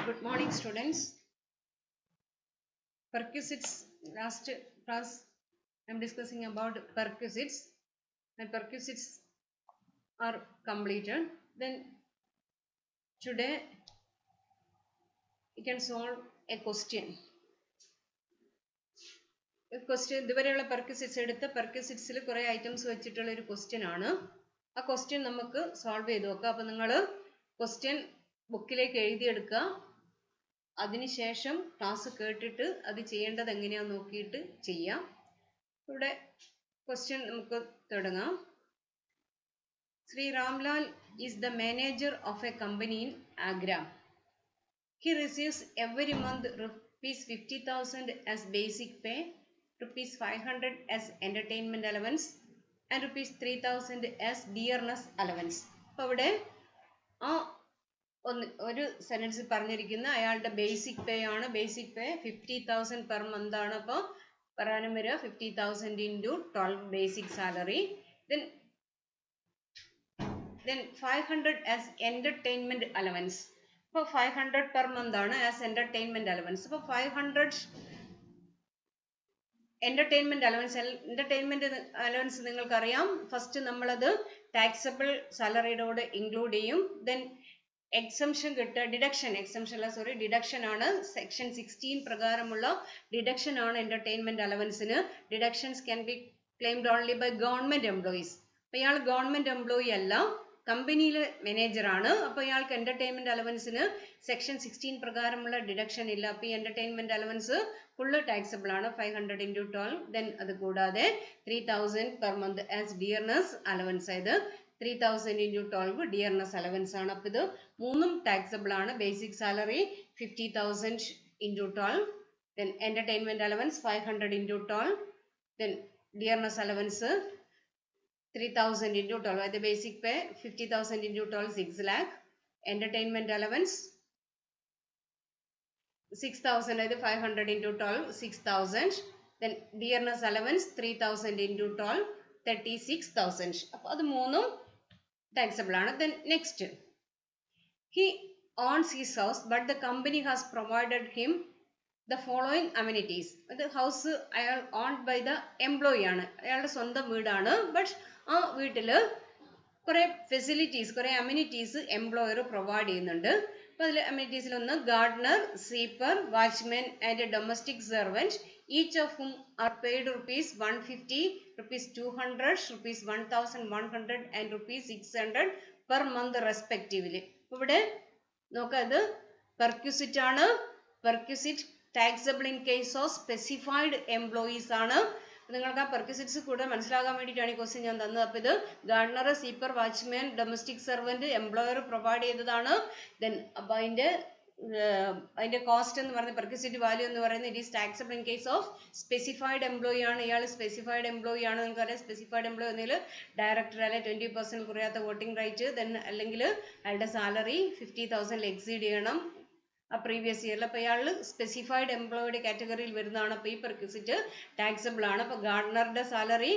Good morning, students. Perquisites. Last class I am discussing about perquisites. My perquisites are completed. Then today you can solve a question. ഇതുവരെയുള്ള പെർക്വിസിറ്റ്സ് എടുത്ത് പെർക്വിസിറ്റ്സിൽ കുറേ items വെച്ചിട്ടുള്ള ഒരു question ആണ്. ആ question നമുക്ക് solve ചെയ്ത് നോക്കാം. അപ്പോൾ നിങ്ങൾ ക്വസ്റ്റ്യൻ ബുക്കിലേക്ക് എഴുതിയെടുക്കുക. അതിനുശേഷം ക്ലാസ് കേട്ടിട്ട് അത് ചെയ്യേണ്ടത് എങ്ങനെയാണെന്ന് നോക്കിയിട്ട് ചെയ്യാം. ഇവിടെ ക്വസ്റ്റ്യൻ നമുക്ക് തുടങ്ങാം. Shri Ramlal is the manager of a company in Agra. He receives every month rupees 50,000 as basic pay, rupees 500 as entertainment allowance and rupees 3,000 as dearness allowance. അപ്പോൾ ഇവിടെ ഒരു സെന്റൻസിൽ പറഞ്ഞിരിക്കുന്ന അയാളുടെ ബേസിക് പേ ആണ്. ബേസിക് പേ 50,000 പെർ മന്ത് ആണ്. അപ്പോൾ പറയാനും വരിക 50,000 into 12 basic salary. Then 500 as entertainment allowance. അപ്പോൾ 500 പെർ മന്ത് ആണ് ആസ് എന്റർടൈൻമെന്റ് അലവൻസ്. അപ്പോൾ 500 എന്റർടൈൻമെന്റ് അലവൻസ് നിങ്ങൾക്കറിയാം. ഫസ്റ്റ് നമ്മളത് ടാക്സബിൾ സാലറിയുടെ കൂടെ ഇൻക്ലൂഡ് ചെയ്യും. ദെൻ എക്സംഷൻ കിട്ടുക, ഡിഡക്ഷൻ ആണ്. സെക്ഷൻ 16 പ്രകാരമുള്ള ഡിഡക്ഷൻ ആണ് എന്റർടൈൻമെന്റ് അലവൻസിന്. Deductions can be claimed only by government employees. അപ്പോൾ ഇയാൾ ഗവൺമെന്റ് എംപ്ലോയി അല്ല, കമ്പനിയിലെ മാനേജർ ആണ്. അപ്പോൾ ഇയാൾക്ക് എന്റർടൈൻമെന്റ് അലവൻസിന് സെക്ഷൻ 16 പ്രകാരമുള്ള ഡിഡക്ഷൻ ഇല്ല. അപ്പോൾ ഈ എന്റർടൈൻമെന്റ് അലവൻസ് ഫുള്ള് ടാക്സബിൾ ആണ്. 500 into 12. ദെൻ അത് കൂടാതെ 3,000 per month as dearness allowance. ആയത് 3,000 into 12 ഡിയർനെസ് അലവൻസ് ആണ്. അപ്പോൾ ഇത് മൂന്നും ടാക്സബിൾ ആണ്. Basic salary 50,000 into 12. Then entertainment allowance 500 into 12. Then dearness allowance 3,000 into 12. The basic pay 50,000 into 12 6 lakh. Entertainment allowance 6,000. 500 into 12 6,000. Then dearness allowance 3,000 into 12 36,000. അപ്പോൾ അത് മൂന്നും taxable ആണ്. Then next, he owns his house but the company has provided him the following amenities. The house അയാൾ owned by the employee ആണ്, അയാളുടെ സ്വന്തം വീടാണ്. But ആ വീട്ടില് കുറെ ഫെസിലിറ്റീസ്, കുറെ അമ്യൂണിറ്റീസ് എംപ്ലോയർ പ്രൊവൈഡ് ചെയ്യുന്നുണ്ട്. അപ്പോൾ അതിൽ അമ്യൂണിറ്റീസിൽ ഒന്ന് Gardner, sweeper, watchman and domestic servant, each of hmm are paid rupees 150, rupees 200, rupees 1,100 and rupees 600 per month respectively. ഇവിടെ നോക്കാം, ഇത് പെർക്വിസിറ്റ് ആണ്. Perquisite taxable in case of specified employees ആണ്. നിങ്ങൾക്ക് ആ പെർക്വിസിറ്റ്സ് കൂടുതൽ മനസ്സിലാകാൻ വേണ്ടിയിട്ടാണ് ഈ ക്വസ്റ്റ്യൻ ഞാൻ തന്നത്. അപ്പോൾ ഇത് Gardner, sweeper, watchman, domestic servant employer provide ചെയ്തതാണ്. ദെൻ അപ്പോൾ അതിന്റെ കോസ്റ്റ് എന്ന് പറയുന്നത്, പെർക്വിസിറ്റ് വാല്യൂ എന്ന് പറയുന്നത് it is taxable in case of specified employee ആണ്. ഇയാൾ സ്പെസിഫൈഡ് എംപ്ലോയി ആണ്. നിങ്ങൾക്കറിയാം സ്പെസിഫൈഡ് എംപ്ലോയി എന്നതിൽ ഡയറക്ടർ അല്ലെ 20% കുറയാത്ത വോട്ടിംഗ് റൈറ്റ്, ദെൻ അല്ലെങ്കിൽ അയാളുടെ സാലറി 50,000 എക്സീഡ് ചെയ്യണം ആ പ്രീവിയസ് ഇയറിൽ. അപ്പോൾ ഇയാൾ സ്പെസിഫൈഡ് എംപ്ലോയിയുടെ കാറ്റഗറിയിൽ വരുന്നതാണ്. അപ്പോൾ ഈ പെർക്വിസിറ്റ് ടാക്സബിൾ ആണ്. അപ്പോൾ ഗാർഡനറുടെ സാലറി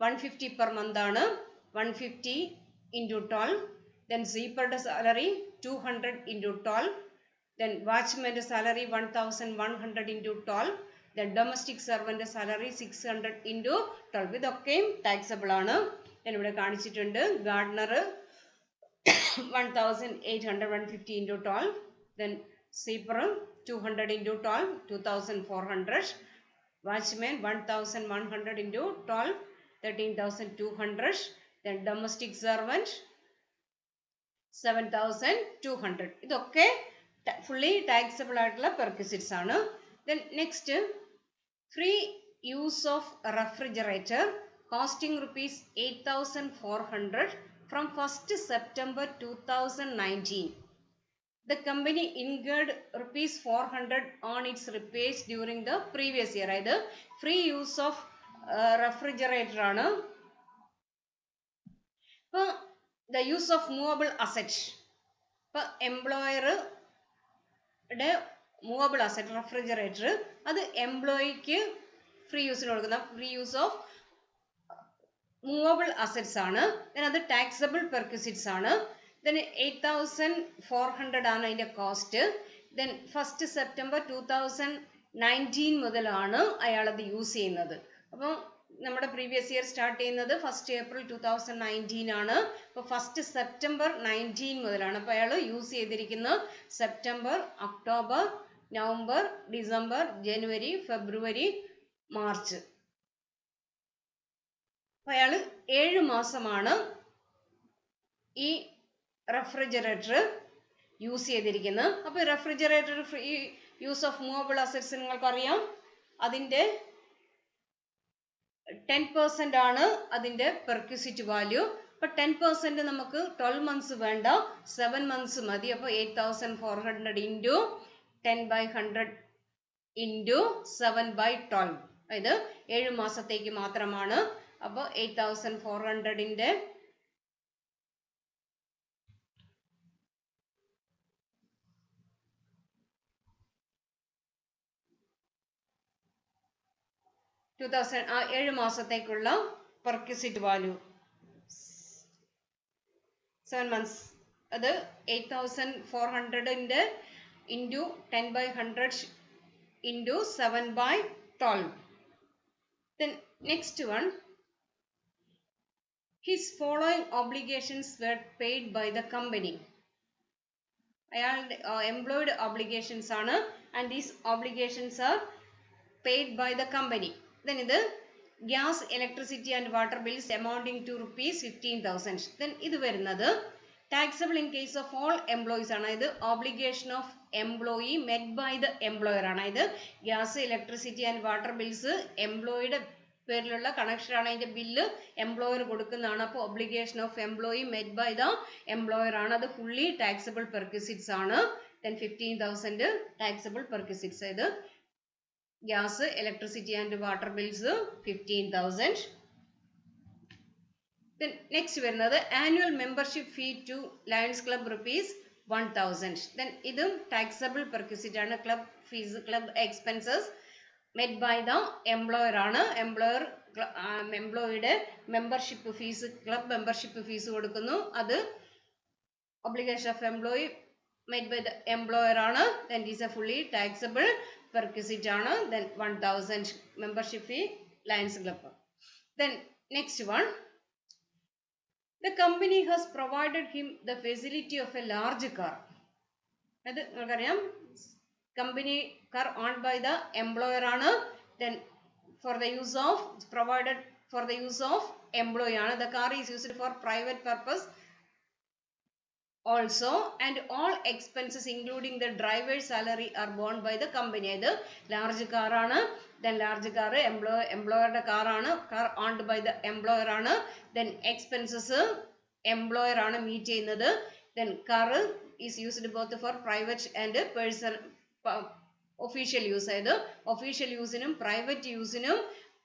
150 പെർ മന്ത് ആണ്, 150 into 12. ദെൻ സ്വീപ്പറുടെ സാലറി 200 into 12. ദെൻ വാച്ച്മാൻ്റെ സാലറി 1,100 into 12. ദെൻ ഡൊമസ്റ്റിക് സെർവൻ്റെ സാലറി 600 into 12. ഇതൊക്കെയും ടാക്സബിൾ ആണ്. ഞാൻ ഇവിടെ കാണിച്ചിട്ടുണ്ട്. Gardener 1,800, 150 into 12. Then sweeper 200 into 12, 2,400. Watchman 1,100 into 12, 13,200. Then domestic servant 7,200. ഇതൊക്കെ ഫുള്ളി ടാക്സബിൾ ആയിട്ടുള്ള പെർക്വിസിറ്റ്സ് ആണ്. Then next, free use of refrigerator costing rupees 8,400 from 1st September 2019. The company incurred rupees 400 on its repairs during the previous year. അതായത് free use of refrigerator ആണ്. ഇപ്പോൾ the use of movable asset, ഇപ്പോൾ എംപ്ലോയറുടെ movable asset refrigerator അത് എംപ്ലോയിക്ക് free യൂസിന് കൊടുക്കുന്ന free use of movable assets ആണ്. അത് taxable perquisites ആണ്. Then 8,400 ആണ് അതിന്റെ കോസ്റ്റ്. then 1st September 2019 മുതലാണ് അയാൾ അത് യൂസ് ചെയ്യുന്നത്. അപ്പോൾ നമ്മുടെ പ്രീവിയസ് ഇയർ സ്റ്റാർട്ട് ചെയ്യുന്നത് 1st April 2019 ആണ്. അപ്പോൾ 1st September 19 മുതലാണ്. അപ്പോൾ അയാൾ യൂസ് ചെയ്തിരിക്കുന്ന സെപ്റ്റംബർ, ഒക്ടോബർ, നവംബർ, ഡിസംബർ, ജനുവരി, ഫെബ്രുവരി, മാർച്ച്. അപ്പോൾ അയാൾ 7 മാസമാണ് ഈ റെഫ്രിജറേറ്റർ യൂസ് ചെയ്തിരിക്കുന്നത്. അപ്പോൾ refrigerator free use of movable assets നിങ്ങൾക്കറിയാം. അതിൻ്റെ 10% ആണ് അതിൻ്റെ പെർക്വിസിറ്റ് വാല്യൂ. അപ്പോൾ 10% നമുക്ക് 12 months വേണ്ട, 7 months മതി. അപ്പോൾ 8400 ഇൻറ്റു 10/100 ഇൻറ്റു 7/12, അതായത് 7 മാസത്തേക്ക് മാത്രമാണ്. അപ്പോൾ 8400ൻ്റെ 7 മാസത്തേക്കുള്ള പെർക്വിസിറ്റ് വാല്യൂ 7 months, അത് 8400ൻ്റെ into 10/100 into 7/12. Then next one, his following obligations were paid by the company. അയാളുടെ എംപ്ലോയിഡ് obligations ആണ്, and these obligations are paid by the company. Then ഇത് gas, electricity and water bills amounting to ₹15,000. then ഇത് വരുന്നത് taxable in case of all employees ആണ്. ഇത് obligation of employee met by the employer ആണ്. ഇത് gas, electricity and water bills എംപ്ലോയിയുടെ പേരിലുള്ള connection ആണ്. അതിന്റെ ബില്ല് എംപ്ലോയർ കൊടുക്കുന്നതാണ്. അപ്പോൾ obligation of employee met by the employer ആണ്. അത് ഫുള്ളി ടാക്സബിൾ പെർക്വിസിറ്റ്സ് ആണ്. then 15,000 taxable perquisites. ഇത് gas, electricity and water bills 15,000. then next വരുന്നത് annual membership fee to Lions club ₹1,000. then ഇതും ടാക്സബിൾ പെർക്വിസിറ്റ് ആണ്. Club fees, club expenses met by the employer ആണ്. എംപ്ലോയിയുടെ membership fees, club membership fees കൊടുക്കുന്നു. അത് obligation of employee met by the employer ആണ്. then it is a fully taxable perquisite ആണ്. then 1,000 membership fee Lions Club. then next one, the company has provided him the facility of a large car. അത് നിങ്ങൾക്കറിയാം, company car owned by the employer ആണ്. then for the use of, provided for the use of employee ആണ്. the car is used for private purpose also, and all expenses including the driver's salary are borne by the company. ഇത് large car ആണ്. then large car എംപ്ലോയറുടെ car ആണ്. Car owned by the employer ആണ്. then expenses employer ആണ് meet ചെയ്യുന്നത്. then car is used both for private and official use. അതായത് official യൂസിനും private യൂസിനും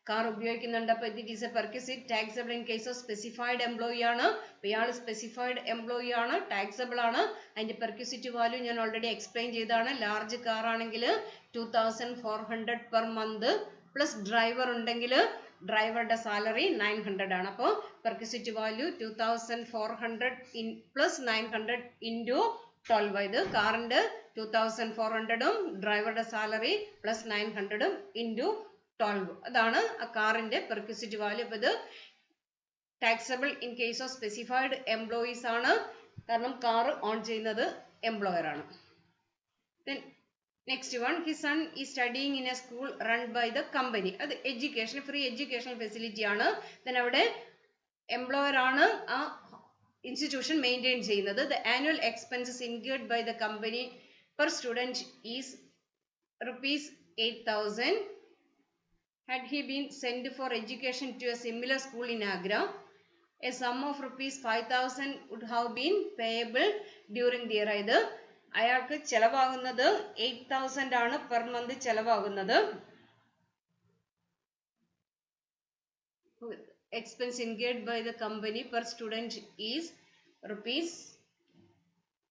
car ഉപയോഗിക്കുന്നുണ്ട്. അപ്പോൾ ഇത് is a perquisite taxable in case of specified employee ആണ്. അപ്പോൾ ഇയാൾ സ്പെസിഫൈഡ് എംപ്ലോയി ആണ്, ടാക്സബിൾ ആണ്. അതിന്റെ പെർക്വിസിറ്റ് വാല്യൂ ഞാൻ ഓൾറെഡി എക്സ്പ്ലെയിൻ ചെയ്താണ്. ലാർജ് കാർ ആണെങ്കിൽ 2,400 per month പ്ലസ് ഡ്രൈവർ ഉണ്ടെങ്കിൽ ഡ്രൈവറുടെ സാലറി 900 ആണ്. അപ്പോൾ പെർക്വിസിറ്റ് വാല്യൂ 2,400 പ്ലസ് 900 ഇൻറ്റു 12. ഇത് കാറിന്റെ 2,400ഉം ഡ്രൈവറുടെ സാലറി പ്ലസ് 900ഉം ഇൻറ്റു 12. അതാണ് ആ കാറിന്റെ പെർക്വിസിറ്റ് വാല്യൂ. അപ്പോൾ ഇത് taxable in case of specified employees ആണ്, കാരണം കാർ ഓൺ ചെയ്യുന്നത് എംപ്ലോയർ ആണ്. then next one, his son is studying in a school run by the company. അത് എഡ്യൂക്കേഷൻ, ഫ്രീ എഡ്യൂക്കേഷണൽ ഫെസിലിറ്റി ആണ്. then അവിടെ എംപ്ലോയർ ആണ് ആ ഇൻസ്റ്റിറ്റ്യൂഷൻ മെയിൻറ്റെയിൻ ചെയ്യുന്നത്. the annual expenses incurred by the company per student is ₹8,000. had he been sent for education to a similar school in Agra, a sum of ₹5,000 would have been payable during the year. ഇത് അയാൾക്ക് ചെലവാകുന്നത് 8,000 ആണ് per month ചെലവാകുന്നത്. expense incurred by the company per student is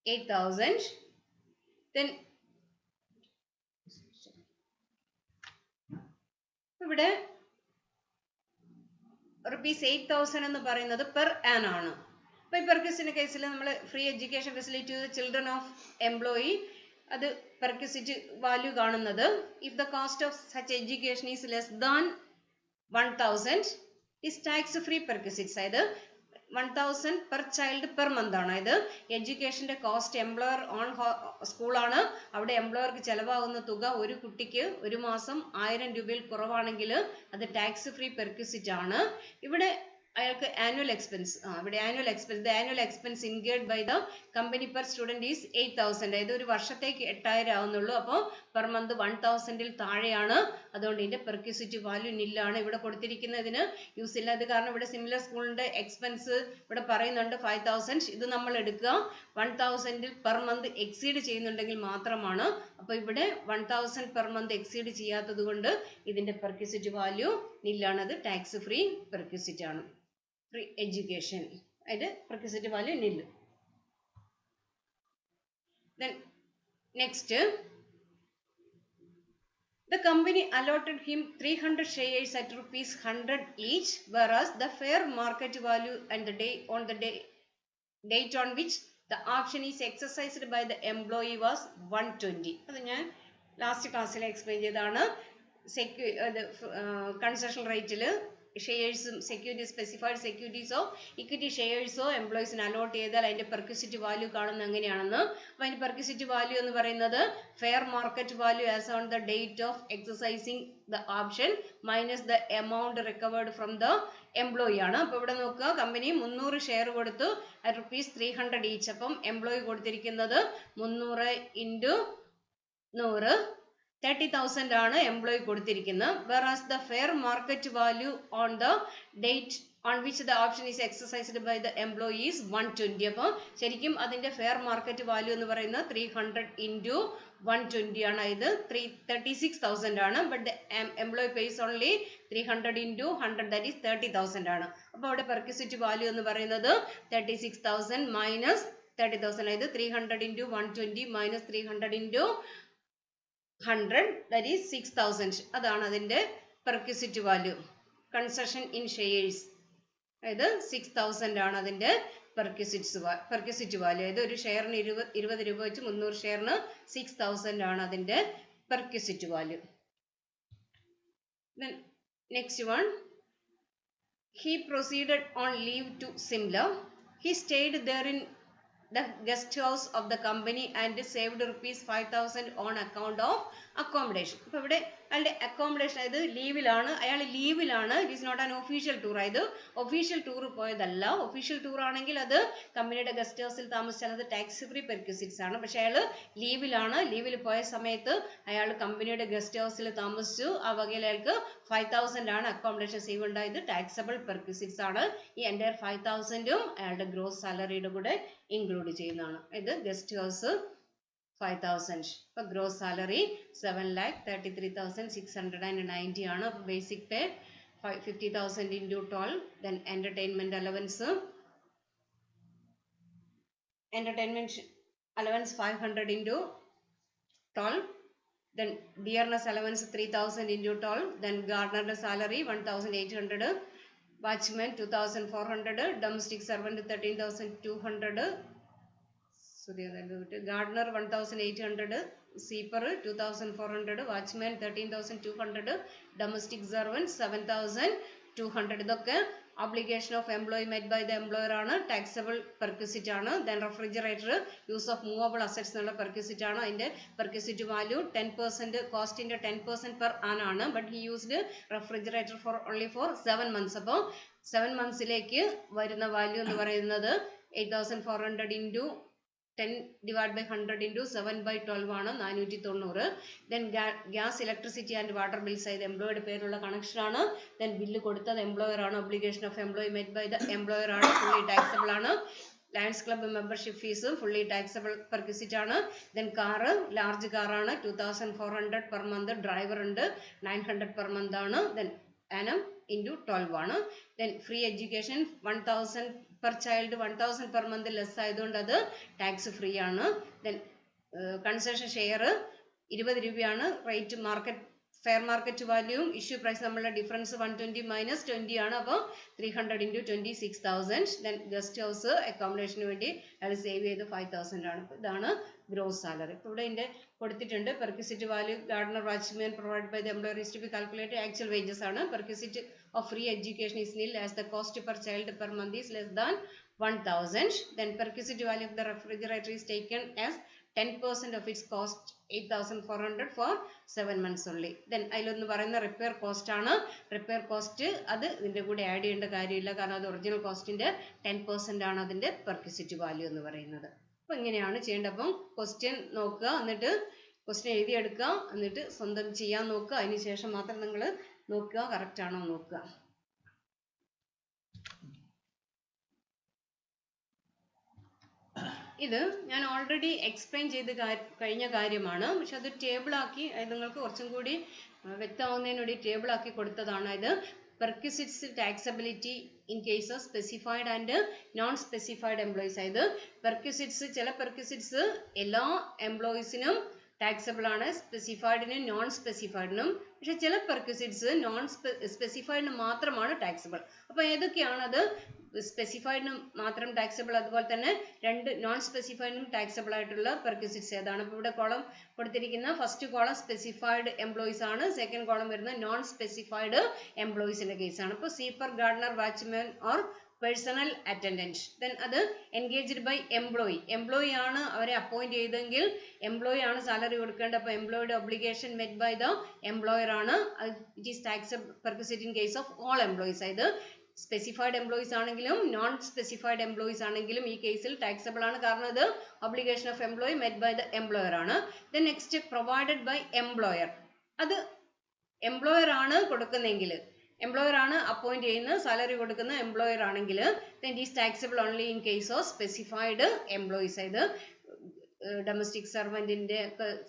₹8,000. then ഇവിടെ ₹8,000 എന്ന് പറയുന്നത് per an ആണ്. അപ്പോൾ ഈ പെർക്വിസിന്റെ കേസിൽ നമ്മൾ free education facility children of employee അത് പെർക്വിസിറ്റ് വാല്യൂ കാണുന്നത് if the cost of such education is less than 1000 is tax free perquisites. അതായത് 1000 per child per month ആണ്. ഇത് എഡ്യൂക്കേഷന്റെ കോസ്റ്റ് എംപ്ലോയർ ഓൺ സ്കൂൾ ആണ്. അവിടെ എംപ്ലോയർക്ക് ചെലവാകുന്ന തുക ഒരു കുട്ടിക്ക് ഒരു മാസം 1000 രൂപയിൽ കുറവാണെങ്കിൽ അത് ടാക്സ് ഫ്രീ പെർക്വിസിറ്റ് ആണ്. ഇവിടെ അയാൾക്ക് ആനുവൽ എക്സ്പെൻസ് ഇവിടെ annual expense the annual expense incurred by the company per student is 8000. അതായത് ഒരു വർഷത്തേക്ക് 8000 ആവുന്നുള്ളൂ. അപ്പോൾ പെർ മന്ത് 1000ൽ താഴെയാണ്. അതുകൊണ്ട് ഇതിന്റെ പെർക്വിസിറ്റ് വാല്യൂ നില്ലാണ്. ഇവിടെ കൊടുത്തിരിക്കുന്നതിന് യൂസ് ഇല്ല. അത് കാരണം ഇവിടെ സിമിലർ സ്കൂളിന്റെ എക്സ്പെൻസ് ഇവിടെ പറയുന്നുണ്ട് 5000. ഇത് നമ്മൾ എടുക്കുക 1000ൽ പെർ മന്ത് എക്സീഡ് ചെയ്യുന്നുണ്ടെങ്കിൽ മാത്രമാണ്. അപ്പോൾ ഇവിടെ 1000 പെർ മന്ത് എക്സീഡ് ചെയ്യാത്തത് കൊണ്ട് ഇതിന്റെ പെർക്വിസിറ്റ് വാല്യൂ നില്ലാണ്. അത് ടാക്സ് ഫ്രീ പെർക്വിസിറ്റ് ആണ്. ഫ്രീ എഡ്യൂക്കേഷൻ അതിന്റെ perquisite value nil. Then next, the company allotted him 300 shares at ₹100 each, whereas the fair market value and the date on which the option is exercised by the employee was 120. അത് ഞാൻ last ക്ലാസ്സിൽ explain ചെയ്തതാണ്. Concession റേറ്റിൽ ഷെയർസും security specified സെക്യൂരിറ്റീസോ equity ഷെയർസോ എംപ്ലോയീസിന് allot ചെയ്താൽ അതിന്റെ perquisite value കാണുന്നത് എങ്ങനെയാണെന്ന്. അപ്പോൾ അതിന്റെ പെർക്വിസിറ്റ് വാല്യൂ എന്ന് പറയുന്നത് fair market value as on the date of exercising the option minus the amount recovered from the employee ആണ്. അപ്പോൾ ഇവിടെ നോക്കുക, കമ്പനി 300 ഷെയർ കൊടുത്തു at ₹300 ഈച്ച്. അപ്പം എംപ്ലോയി കൊടുത്തിരിക്കുന്നത് 300 × 100 30,000 ആണ് എംപ്ലോയി കൊടുത്തിരിക്കുന്നത്. whereas the fair market value on the date on which the option is exercised by the employee is 120. അപ്പോൾ ശരിക്കും അതിന്റെ ഫെയർ മാർക്കറ്റ് വാല്യൂ എന്ന് പറയുന്നത് 300 × 120 ആണ്. ഇത് 36,000 ആണ്. But the employee pays only 300 × 100, that is 30,000 ആണ്. അപ്പോൾ അവിടെ പെർക്വിസിറ്റ് വാല്യൂ എന്ന് പറയുന്നത് 36,000 മൈനസ് 30,000. അതായത് 300 × 120 മൈനസ് 300 × 100, that is 6,000. അതാണ് അതിന്റെ perquisite value. Concession in shares അതായത് 6,000 ആണ് അതിന്റെ പെർക്വിസിറ്റ് വാല്യൂ. അതായത് ഒരു ഷെയറിന് 20 രൂപ വെച്ച് 300 ഷെയറിന് 6,000 ആണ് അതിന്റെ perquisite value. Then next one, he proceeded on leave to Simla. He stayed there in the guest house of the company and saved ₹5,000 on account of accommodation. അപ്പോൾ ഇവിടെ അയാളുടെ അക്കോമഡേഷൻ അതായത് ലീവിലാണ്, അയാൾ ലീവിലാണ്. It is not an official tour. അതായത് official tour പോയതല്ല. Official tour ആണെങ്കിൽ അത് കമ്പനിയുടെ ഗസ്റ്റ് ഹൗസിൽ താമസിച്ചാൽ അത് ടാക്സ് ഫ്രീ പെർക്വിസിറ്റ്സ് ആണ്. പക്ഷെ അയാൾ ലീവിലാണ്. ലീവിൽ പോയ സമയത്ത് അയാൾ കമ്പനിയുടെ ഗസ്റ്റ് ഹൗസിൽ താമസിച്ചു. ആ വകയിൽ അയാൾക്ക് 5,000 ആണ് അക്കോമഡേഷൻ സേവ് ഉണ്ടായത്. ടാക്സബിൾ പെർക്വിസിറ്റ്സ് ആണ്. ഈ എൻ്റയർ 5,000ഉം അയാളുടെ ഗ്രോസ് സാലറിയുടെ കൂടെ ഇൻക്ലൂഡ് ചെയ്യുന്നതാണ്. ഇത് ഗസ്റ്റ് ഹൗസ് 5,000. ഇപ്പോൾ ഗ്രോസ് സാലറി 7,33,690 ആണ്. അപ്പോൾ basic pay 50,000 × 12. Then entertainment allowance 500 × 12. Then dearness allowance 3,000 × 12. Then gardener salary 1,800. Watchman 2,400. Domestic servant 13,200. Gardener 1,800. Sweeper 2,400. Watchman 13,200. Domestic servant 7,200. ഇതൊക്കെ obligation of employee met by the employer ആണ്. taxable perquisite ആണ്. then refrigerator use of movable assets എന്നുള്ള perquisite ആണ്. അതിന്റെ perquisite value 10%, കോസ്റ്റിന്റെ 10% per annum ആണ്. but he used refrigerator for only for 7 months. അപ്പോൾ 7 monthsലേക്ക് വരുന്ന value എന്ന് പറയുന്നത് 8,400 × 10 divided by 100 × 7/12 ആണ് 490. then gas, electricity and water bills ആയത് എംപ്ലോയിയുടെ പേരുള്ള കണക്ഷൻ ആണ്. then ബില്ല് കൊടുത്തത് എംപ്ലോയർ ആണ്. obligation of employee met by the employer ആണ്. fully taxable ആണ്. Lions club membership fees fully taxable perquisite ആണ്. then കാറ് ലാർജ് കാറാണ് 2,400 per month. ഡ്രൈവർ ഉണ്ട് 900 per month ആണ്. then annum × 12 ആണ്. then free education 1,000 per child, 1,000 per month less ആയതുകൊണ്ട് അത് tax free ആണ്. then കൺസെഷൻ ഷെയർ 20 രൂപയാണ്. Rate market fair market value issue price നമ്മളുടെ difference 120 minus 20 ആണ്. അപ്പോൾ 300 into 26,000. then guest house accommodation വേണ്ടി അയാൾ സേവ് ചെയ്ത് 5,000 ആണ്. ഇതാണ് gross salary. ഇപ്പോൾ ഇവിടെ ഇതിന്റെ കൊടുത്തിട്ടുണ്ട് perquisite value gardener watchman provided by the employer is to be calculated. actual wages ആണ്. perquisite of free education is nil as the cost per child per month is less than 1,000. then perquisite value of the refrigerator is taken as 10% of its cost 8,400 for 7 months only. then അതിലൊന്ന് പറയുന്ന repair cost ആണ്. Repair cost അത് ഇതിന്റെ കൂടെ add ചെയ്യേണ്ട കാര്യമില്ല, കാരണം അത് ഒറിജിനൽ കോസ്റ്റിന്റെ 10% ആണ് അതിന്റെ പെർക്വിസിറ്റ് വാല്യൂ എന്ന് പറയുന്നത്. അപ്പൊ ഇങ്ങനെയാണ് ചെയ്യേണ്ടത്. അപ്പം ക്വസ്റ്റ്യൻ നോക്കുക, എന്നിട്ട് ക്വസ്റ്റ്യൻ എഴുതിയെടുക്കുക, എന്നിട്ട് സ്വന്തം ചെയ്യാൻ നോക്കുക. അതിനുശേഷം മാത്രം നിങ്ങൾ നോക്കുക കറക്റ്റ് ആണോ നോക്കുക. ഇത് ഞാൻ ഓൾറെഡി എക്സ്പ്ലെയിൻ ചെയ്ത് കഴിഞ്ഞ കാര്യമാണ്, പക്ഷെ അത് ടേബിൾ ആക്കി നിങ്ങൾക്ക് കുറച്ചും കൂടി വ്യക്തമാവുന്നതിന് വേണ്ടി ടേബിൾ ആക്കി കൊടുത്തതാണ്. ഇത് perquisites taxability in case of specified and non specified employees. അതായത് പെർക്വിസിറ്റ്സ്, ചില പെർക്വിസിറ്റ്സ് എല്ലാ എംപ്ലോയീസിനും ടാക്സബിൾ ആണ്, സ്പെസിഫൈഡിനും നോൺ സ്പെസിഫൈഡിനും. പക്ഷെ ചില പെർക്വിസിറ്റ്സ് നോൺ സ്പെസിഫൈഡിന് മാത്രമാണ് ടാക്സബിൾ. അപ്പോൾ ഏതൊക്കെയാണത്? സ്പെസിഫൈഡിനും മാത്രം ടാക്സബിൾ, അതുപോലെ തന്നെ രണ്ട് നോൺ സ്പെസിഫൈഡിനും ടാക്സബിൾ ആയിട്ടുള്ള പെർക്വിസിറ്റ്സ് ഏതാണ്? അപ്പോൾ ഇവിടെ കോളം കൊടുത്തിരിക്കുന്ന ഫസ്റ്റ് കോളം സ്പെസിഫൈഡ് എംപ്ലോയീസ് ആണ്, സെക്കൻഡ് കോളം വരുന്ന നോൺ സ്പെസിഫൈഡ് എംപ്ലോയീസിന്റെ കേസാണ്. ഇപ്പോൾ sweeper, gardener, watchman or personal attendant. Then അത് എൻഗേജ്ഡ് ബൈ എംപ്ലോയി. എംപ്ലോയി ആണ് അവരെ അപ്പോയിന്റ് ചെയ്തെങ്കിൽ എംപ്ലോയി ആണ് സാലറി കൊടുക്കേണ്ടത്. അപ്പോൾ എംപ്ലോയിയുടെ obligation met by the employer ആണ്. It is taxable perquisite in case of all employees. അതായത് സ്പെസിഫൈഡ് എംപ്ലോയീസ് ആണെങ്കിലും നോൺ സ്പെസിഫൈഡ് എംപ്ലോയീസ് ആണെങ്കിലും ഈ കേസിൽ ടാക്സബിൾ ആണ്, കാരണം ഇത് obligation of employee met by the employer ആണ്. Then next provided by employer. അത് എംപ്ലോയർ ആണ് കൊടുക്കുന്നെങ്കിൽ, എംപ്ലോയർ ആണ് അപ്പോയിന്റ് ചെയ്യുന്ന സാലറി കൊടുക്കുന്ന എംപ്ലോയർ ആണെങ്കിൽ then it is taxable only in case of specified employees. ഇത് ഡൊമസ്റ്റിക് സർവന്റിന്റെ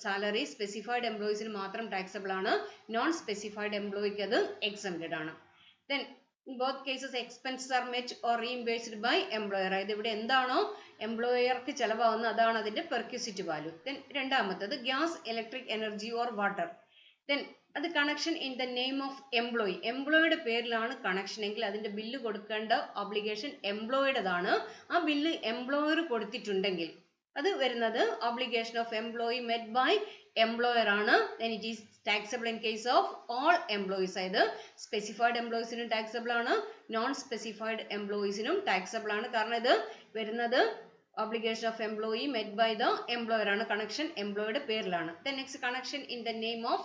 സാലറി സ്പെസിഫൈഡ് എംപ്ലോയീസിന് മാത്രം ടാക്സബിൾ ആണ്, നോൺ സ്പെസിഫൈഡ് എംപ്ലോയിക്ക് അത് എക്സംപ്റ്റഡ് ആണ്. then in both cases expenses are met or reimbursed by employer. അതായത് ഇവിടെ എന്താണോ എംപ്ലോയർക്ക് ചെലവാകുന്നത് അതാണ് അതിന്റെ പെർക്വിസിറ്റ് വാല്യൂ. then രണ്ടാമത്തത് gas, electric energy or water. then അത് connection in the name of employee. എംപ്ലോയിയുടെ പേരിലാണ് കണക്ഷൻ എങ്കിൽ അതിന്റെ ബില്ല് കൊടുക്കേണ്ട ഒബ്ലിഗേഷൻ എംപ്ലോയിയുടേതാണ്. ആ ബില്ല് എംപ്ലോയർ കൊടുത്തിട്ടുണ്ടെങ്കിൽ അത് വരുന്നത് obligation of employee met by employer ആണ്. then it is taxable in case of all employees. അതായത് സ്പെസിഫൈഡ് എംപ്ലോയീസിനും ടാക്സബിൾ ആണ്, നോൺ സ്പെസിഫൈഡ് എംപ്ലോയീസിനും ടാക്സബിൾ ആണ്, കാരണം ഇത് വരുന്നത് obligation of employee met by the employer ആണ്, കണക്ഷൻ എംപ്ലോയിയുടെ പേരിലാണ്. then next connection in the name of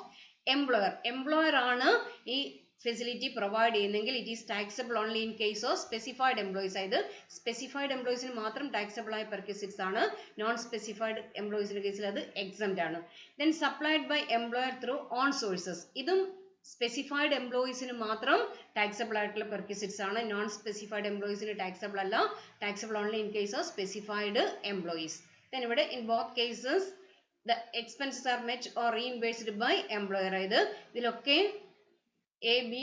employer. employer ആണ് ഈ ഫെസിലിറ്റി പ്രൊവൈഡ് ചെയ്യുന്നെങ്കിൽ it is taxable only in case of specified employees. അതായത് സ്പെസിഫൈഡ് എംപ്ലോയീസിന് മാത്രം ടാക്സബിൾ ആയ പെർക്വിസിറ്റ്സ് ആണ്, നോൺ സ്പെസിഫൈഡ് എംപ്ലോയീസിന്റെ കേസിൽ അത് എക്സംപ്റ്റ് ആണ്. then supplied by employer through own sources. ഇതും സ്പെസിഫൈഡ് എംപ്ലോയീസിന് മാത്രം ടാക്സബിൾ ആയിട്ടുള്ള പെർക്വിസിറ്റ്സ് ആണ്, നോൺ സ്പെസിഫൈഡ് എംപ്ലോയീസിന് ടാക്സബിൾ അല്ല, taxable only in case of specified employees. then ഇവിടെ in both cases the expenses are met or reimbursed by employer. അതായത് ഇതിലൊക്കെ A B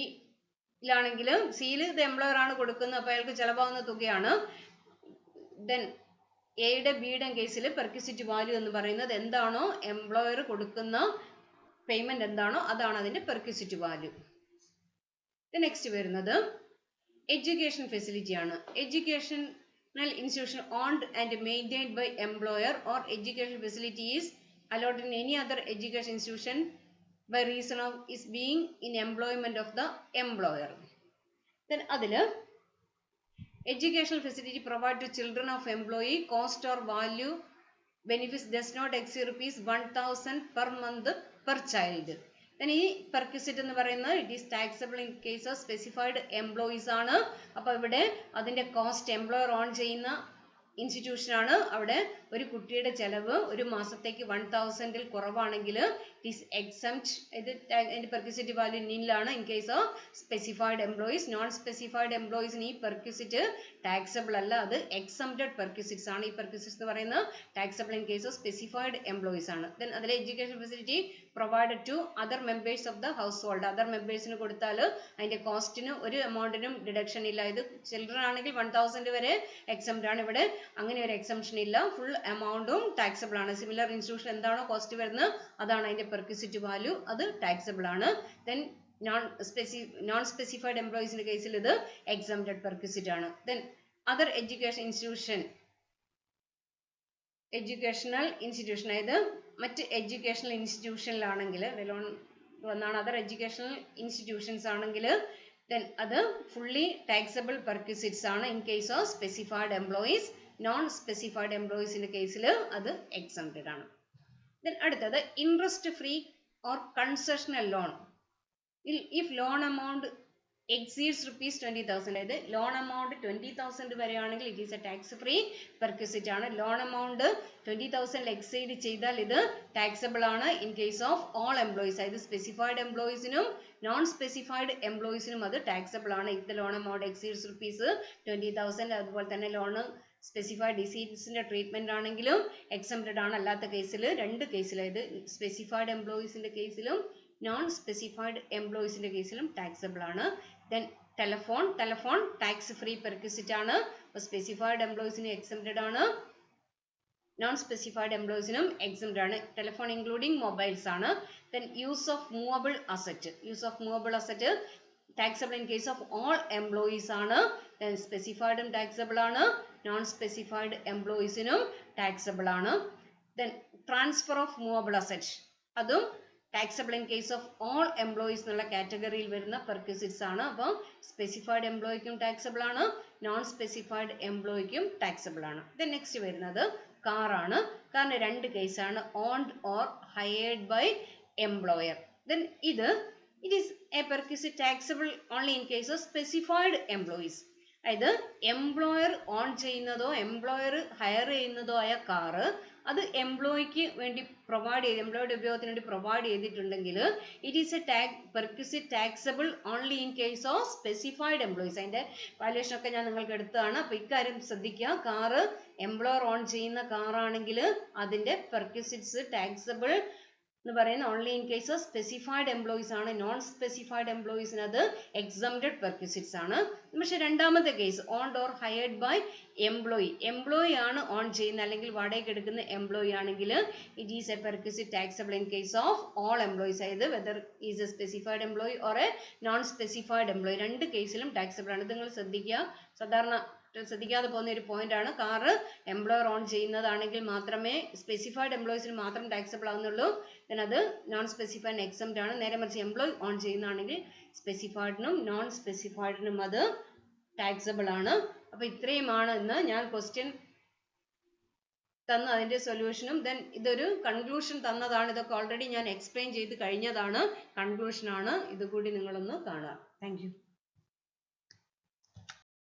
യിലാണെങ്കിൽ സിയിൽ ഇത് എംപ്ലോയർ ആണ് കൊടുക്കുന്നത്, അപ്പോൾ അയാൾക്ക് ചെലവാകുന്ന തുകയാണ്. then എയുടെ ബിയുടെ കേസിൽ പെർക്വിസിറ്റ് വാല്യൂ എന്ന് പറയുന്നത് എന്താണോ എംപ്ലോയർ കൊടുക്കുന്ന പേയ്മെന്റ് എന്താണോ അതാണ് അതിന്റെ പെർക്വിസിറ്റ് വാല്യൂ. നെക്സ്റ്റ് വരുന്നത് എഡ്യൂക്കേഷൻ ഫെസിലിറ്റി ആണ്. Educational institution owned and maintained by employer or education facility is allotted in any other education institution by reason of is being in employment of the employer. then അതില് educational facility provided to children of employee cost or value benefits does not exceed ₹1,000 per month per child. then ഈ perquisite എന്ന് പറയുന്നത് it is taxable in case of specified employees ആണ്. അപ്പോൾ ഇവിടെ അതിന്റെ cost employer on ചെയ്യുന്ന institution ആണ്. അവിടെ ഒരു കുട്ടിയുടെ ചെലവ് ഒരു മാസത്തേക്ക് 1,000 കുറവാണെങ്കിൽ ഇറ്റ് ഈസ് എക്സംപ്റ്റ്. ഇത് അതിന്റെ പെർക്വിസിറ്റ് വാല്യൂ നില്ലാണ് in case of specified employees. Non specified എംപ്ലോയീസിന് ഈ പെർക്വിസിറ്റ് ടാക്സബിൾ അല്ല, അത് എക്സംപ്റ്റഡ് പെർക്വിസിറ്റ്സ് ആണ്. ഈ പെർക്വിസിറ്റ്സ് എന്ന് പറയുന്നത് taxable in case of specified employees ആണ്. then അതിലെ education facility provided to other members of the household. Other മെമ്പേഴ്സിന് കൊടുത്താൽ അതിന്റെ കോസ്റ്റിന് ഒരു എമൗണ്ടിനും ഡിഡക്ഷൻ ഇല്ല. ഇത് ചിൽഡ്രൻ ആണെങ്കിൽ 1,000 വരെ എക്സംപ്റ്റ് ആണ്. ഇവിടെ അങ്ങനെ ഒരു എക്സംപ്ഷൻ ഇല്ല, ഫുൾ എമൗണ്ടും ടാക്സബിൾ ആണ്. സിമിലർ ഇൻസ്റ്റിറ്റ്യൂഷൻ എന്താണോ കോസ്റ്റ് വരുന്നത് അതാണ് അതിന്റെ പെർക്വിസിറ്റ് വാല്യൂ അത് ടാക്സബിൾ ആണ്. ദെൻ നോൺ സ്പെസിഫൈഡ് എംപ്ലോയീസിന്റെ കേസിൽ ഇത് എക്സംപ്റ്റഡ് പെർക്വിസിറ്റ് ആണ്. ദെൻ അതർ എഡ്യൂക്കേഷണൽ ഇൻസ്റ്റിറ്റ്യൂഷൻ, അതായത് മറ്റ് എഡ്യൂക്കേഷണൽ ഇൻസ്റ്റിറ്റ്യൂഷനിലാണെങ്കിൽ ലോൺ വന്നാണ് അതർ എഡ്യൂക്കേഷണൽ ഇൻസ്റ്റിറ്റ്യൂഷൻസ് ആണെങ്കിൽ then അത് fully taxable perquisites ആണ് in case of specified employees. non specified employees ന്റെ കേസിൽ അത് exempted ആണ്. then അടുത്തത് interest free or concessional loan. if loan amount exceeds rupees 20,000, അതായത് loan amount 20,000 വരെയാണെങ്കിൽ it is a tax free perquisite ആണ്. Loan amount 20,000 exceed ചെയ്താൽ ഇത് taxable ആണ് in case of all employees, അതായത് specified employeesനും non specified employeesനും അത് taxable ആണ് if the loan amount exceeds rupees 20,000. അതുപോലെ തന്നെ ലോൺ സ്പെസിഫൈഡ് ഡിസീസിന്റെ ട്രീറ്റ്മെന്റ് ആണെങ്കിലും എക്സംപ്റ്റഡ് ആണ്. അല്ലാത്ത കേസിൽ രണ്ട് കേസിൽ, അതായത് സ്പെസിഫൈഡ് എംപ്ലോയീസിന്റെ കേസിലും നോൺ സ്പെസിഫൈഡ് എംപ്ലോയീസിന്റെ കേസിലും ടാക്സബിൾ ആണ്. Then telephone tax free perquisite ആണ്. സ്പെസിഫൈഡ് എംപ്ലോയീസിന് എക്സംപ്റ്റഡ് ആണ്, നോൺ സ്പെസിഫൈഡ് എംപ്ലോയീസിനും എക്സംപ്റ്റഡ് ആണ്. ടെലഫോൺ ഇൻക്ലൂഡിംഗ് മൊബൈൽസ് ആണ്. Then use of movable asset taxable in case of all employees ആണ്. then specified ഉം taxable ആണ്, non specified employees നും taxable ആണ്. then transfer of movable asset അതും taxable in case of all employees എന്നുള്ള കാറ്റഗറിയിൽ വരുന്ന perquisites ആണ്. അപ്പോൾ സ്പെസിഫൈഡ് എംപ്ലോയിക്കും taxable ആണ്, നോൺ സ്പെസിഫൈഡ് എംപ്ലോയിക്കും taxable ആണ്. then next വരുന്നത് കാർ ആണ്. കാറിന് രണ്ട് കേസാണ്, owned or hired by employer. then it is a perquisite taxable only in case of specified employees. അതായത് എംപ്ലോയർ ഓൺ ചെയ്യുന്നതോ എംപ്ലോയർ ഹയർ ചെയ്യുന്നതോ ആയ കാറ് അത് എംപ്ലോയിക്ക് വേണ്ടി എംപ്ലോയിയുടെ ഉപയോഗത്തിന് വേണ്ടി പ്രൊവൈഡ് ചെയ്തിട്ടുണ്ടെങ്കിൽ it is a perquisite taxable only in case of specified employees. അതിന്റെ വാല്യൂഷൻ ഒക്കെ ഞാൻ നിങ്ങൾക്ക് എടുത്തതാണ്. അപ്പൊ ഇക്കാര്യം ശ്രദ്ധിക്കുക. കാറ് എംപ്ലോയർ ഓൺ ചെയ്യുന്ന കാറാണെങ്കിൽ അതിന്റെ പെർക്വിസിറ്റ്സ് ടാക്സബിൾ എന്ന് പറയുന്നത് only in case of specified employees ആണ്. നോൺ സ്പെസിഫൈഡ് എംപ്ലോയീസിന് അത് എക്സംപ്റ്റഡ് പെർക്വിസിറ്റ്സ് ആണ്. പക്ഷെ രണ്ടാമത്തെ case owned or hired by employee ആണ് ഓൺ ചെയ്യുന്ന അല്ലെങ്കിൽ വാടകയ്ക്ക് എടുക്കുന്ന എംപ്ലോയി ആണെങ്കിൽ it is a perquisite taxable in case of all employees, അതായത് whether is a specified employee or a non specified employee, രണ്ട് കേസിലും ടാക്സബിൾ ആണ്. ഇത് നിങ്ങൾ ശ്രദ്ധിക്കുക. സാധാരണ ശ്രദ്ധിക്കാതെ പോകുന്ന ഒരു പോയിന്റ് ആണ്. കാറ് എംപ്ലോയർ ഓൺ ചെയ്യുന്നതാണെങ്കിൽ മാത്രമേ സ്പെസിഫൈഡ് എംപ്ലോയീസിന് മാത്രം ടാക്സബിൾ ആവുന്നുള്ളൂ. then അത് നോൺ സ്പെസിഫൈഡ് എക്സംപ്റ്റ് ആണ്. നേരെ മറിച്ച് എംപ്ലോയി ഓൺ ചെയ്യുന്നതാണെങ്കിൽ സ്പെസിഫൈഡിനും നോൺ സ്പെസിഫൈഡിനും അത് ടാക്സബിൾ ആണ്. അപ്പൊ ഇത്രയുമാണ് ഇന്ന് ഞാൻ ക്വസ്റ്റ്യൻ തന്ന അതിന്റെ സൊല്യൂഷനും ദെൻ ഇതൊരു കൺക്ലൂഷൻ തന്നതാണ്. ഇതൊക്കെ ഓൾറെഡി ഞാൻ എക്സ്പ്ലെയിൻ ചെയ്ത് കഴിഞ്ഞതാണ്. കൺക്ലൂഷൻ ആണ്. ഇതുകൂടി നിങ്ങളൊന്ന് കാണുക. Thank you.